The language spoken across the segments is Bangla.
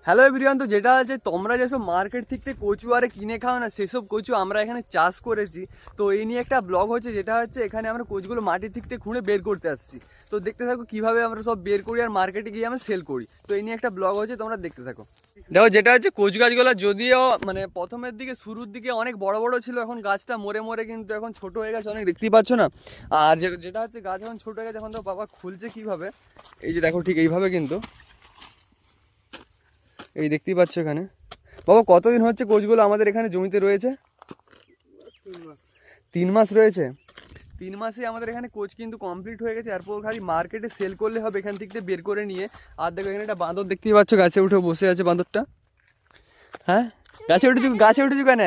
হ্যালো এভরিওয়ান, তো যেটা আছে তোমরা যেসব মার্কেট থেকে কচু আরে কিনে খাও না, সেসব কচু আমরা এখানে চাষ করেছি। তো এই নিয়ে একটা ব্লগ হচ্ছে, যেটা হচ্ছে এখানে আমরা কচুগুলো মাটি থেকে খুঁড়ে বের করতে আসছি। তো দেখতে থাকো কিভাবে আমরা সব বের করি আর মার্কেটে গিয়ে আমরা সেল করি। তো এই নিয়ে একটা ব্লগ হচ্ছে, তোমরা দেখতে থাকো। দেখো যেটা হচ্ছে কচু গাছগুলো যদিও মানে প্রথমের দিকে শুরুর দিকে অনেক বড় বড় ছিল, এখন গাছটা মরে মরে কিন্তু এখন ছোট হয়ে গেছে অনেক, দেখতেই পাচ্ছ না। আর যেটা হচ্ছে গাছ এখন ছোট হয়ে গেছে, এখন তো বাবা খুলছে কিভাবে, এই যে দেখো ঠিক এইভাবে কিন্তু, এই দেখতেই পাচ্ছ এখানে। বাবা কতদিন হচ্ছে কোচগুলো আমাদের এখানে জমিতে রয়েছে? 3 মাস রয়েছে। 3 মাসে আমাদের এখানে কোচ কিন্তু কমপ্লিট হয়ে গেছে। এরপর খালি মার্কেটে সেল করলে হবে এখান থেকে বের করে নিয়ে। আর দেখো এখানে একটা বাঁদর দেখতেই পাচ্ছ, গাছে উঠে বসে আছে বাঁদরটা। হ্যাঁ গাছে উঠেছু কেন?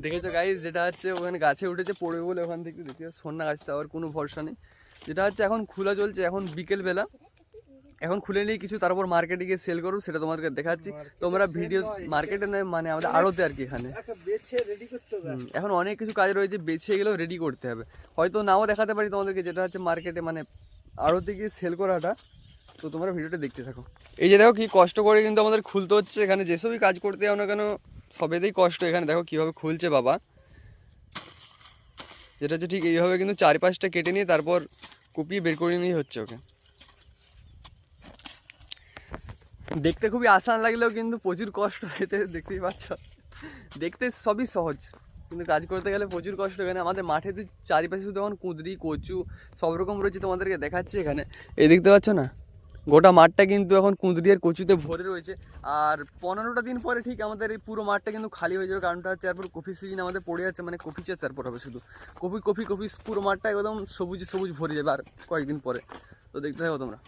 দেখেছো গাইস, যেটা হচ্ছে ওখানে গাছে উঠেছে পড়বে বলে, ওখান থেকে দেখতে সন্না গাছটা আবার কোনো ভরসা নেই। যেটা হচ্ছে এখন খোলা চলছে, এখন বিকেলবেলা, এখন খুলে নিয়ে কিছু তারপর মার্কেটে গিয়ে সেল করুন, সেটা তোমাদেরকে দেখাচ্ছি। তোমরা ভিডিও মার্কেটে নয়, মানে আমাদের আড়তে আর কি, এখানে এখন অনেক কিছু কাজ রয়েছে, বেছে গেলেও রেডি করতে হবে, হয়তো নাও দেখাতে পারি তোমাদেরকে, যেটা হচ্ছে মার্কেটে মানে আড়তে গিয়ে সেল করাটা। তো তোমরা ভিডিওটা দেখতে থাকো। এই যে দেখো কি কষ্ট করে কিন্তু আমাদের খুলতে হচ্ছে, এখানে যেসবই কাজ করতে যাও না কেন সবেতেই কষ্ট। এখানে দেখো কিভাবে খুলছে বাবা, যেটা হচ্ছে ঠিক এইভাবে কিন্তু 4-5টা কেটে নিয়ে তারপর কুপিয়ে বের করে নিয়ে হচ্ছে ওকে। দেখতে খুবই আসান লাগলেও কিন্তু প্রচুর কষ্ট এতে, দেখতেই পাচ্ছ। দেখতে সবই সহজ, কিন্তু কাজ করতে গেলে প্রচুর কষ্ট। এখানে আমাদের মাঠেতে চারিপাশে শুধু এখন কুঁদরি কচু সব রকম রয়েছে, তোমাদেরকে দেখাচ্ছি এখানে। এই দেখতে পাচ্ছ না, গোটা মাঠটা কিন্তু এখন কুঁদরি আর কচুতে ভরে রয়েছে। আর 15টা দিন পরে ঠিক আমাদের এই পুরো মাঠটা কিন্তু খালি হয়ে যাবে, কারণটা হচ্ছে এরপর কফি সিজন আমাদের পড়ে যাচ্ছে, মানে কফি চাষ এরপর হবে শুধু কফি কফি কফি, পুরো মাঠটা একদম সবুজ সবুজ ভরে যাবে আর কয়েকদিন পরে। তো দেখতে থাকো তোমরা।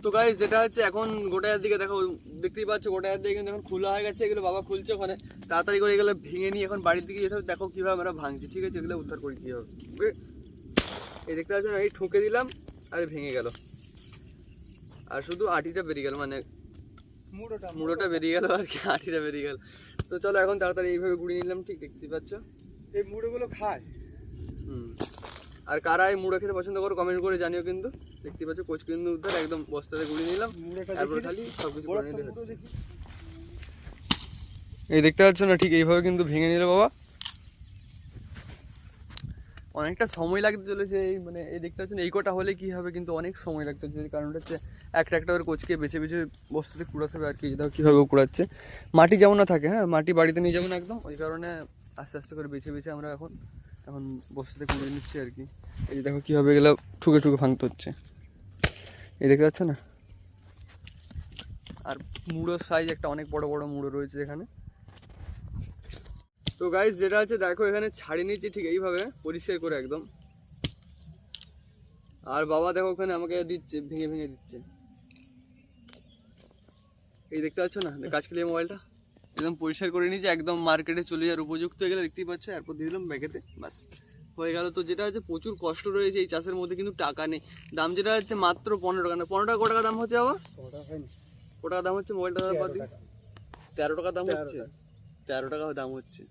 তো গাইস যেটা হচ্ছে এখন গোটার দিকে দেখো, দেখতেই পাচ্ছ গোটার দিকে কিন্তু এখন খোলা হয়ে গেছে। এগুলো বাবা খুলছে ওখানে, তাড়াতাড়ি করে এগুলো ভেঙে নিয়ে এখন বাড়ির দিকে যেতে হবে। দেখো কীভাবে আমরা ভাঙছি, ঠিক আছে, এগুলো উদ্ধার করি কীভাবে। এই দেখতে পাচ্ছ না, এই ঠুকে দিলাম আর ভেঙে গেল, আর শুধু আটিটা বেরিয়ে গেল, মানে মুড়োটা বেরিয়ে গেল আর কি, আটিটা বেরিয়ে গেল। তো চলো এখন তাড়াতাড়ি এইভাবে গুঁড়িয়ে নিলাম, ঠিক দেখতেই পাচ্ছ। এই মুড়োগুলো খায়। আর কারা এই মুড়ো খেতে পছন্দ করো কমেন্ট করে জানিও কিন্তু। দেখতে পাচ্ছ কোচ কিন্তু উদ্ধার, একদম বস্তাতে গুঁড়িয়ে নিলাম, তারপর খালি সব কিছু করে নিতে হচ্ছে। এই দেখতে পাচ্ছ না, ঠিক এইভাবে কিন্তু ভেঙে নিল বাবা। অনেকটা সময় লাগতে চলেছে, এই মানে এই দেখতে পাচ্ছেন এই কটা হলে কি হবে, কিন্তু অনেক সময় লাগতে চলেছে, কারণটা হচ্ছে একটা একটা করে কোচকে বেছে বেছে বস্তাতে কুড়াতে হবে আর কি। দেখো কীভাবে কুড়াচ্ছে, মাটি যেমন না থাকে, হ্যাঁ মাটি বাড়িতে নিয়ে যাবো না একদম, ওই কারণে আস্তে আস্তে করে বেছে বেছে আমরা এখন বস্তাতে কুড়িয়ে নিচ্ছি আর কি। এই দেখো কীভাবে গেলে ঠুকে ঠুকে ভাঙতে হচ্ছে, এই দেখতে পাচ্ছ না। আর মুড়োর সাইজ একটা অনেক বড় বড় মুড়ো রয়েছে এখানে। তো গাইস যেটা আছে দেখো, এখানে ছাড়িয়ে নিচ্ছি ঠিক এইভাবে পরিষ্কার করে একদম। আর বাবা দেখো ওখানে আমাকে দিচ্ছে, ভেঙে ভেঙে দিচ্ছে। এই দেখতে পাচ্ছ না, কাজ খেলিয়ে মোবাইলটা একদম পরিষ্কার করে নিয়েছি, একদম মার্কেটে চলে যাওয়ার উপযুক্ত হয়ে গেলে, দেখতেই পাচ্ছ। এরপর দিয়ে দিলাম ব্যাগেতে, বাস হয়ে গেল। তো যেটা হচ্ছে প্রচুর কষ্ট রয়েছে এই চাষের মধ্যে, কিন্তু টাকা নেই। দাম যেটা হচ্ছে মাত্র 15 টাকা, না 15 টাকা, কত টাকা দাম হচ্ছে বাবা? কত টাকা দাম হচ্ছে মোবাইলটা? 13 টাকা দাম হচ্ছে, 13 টাকা দাম হচ্ছে।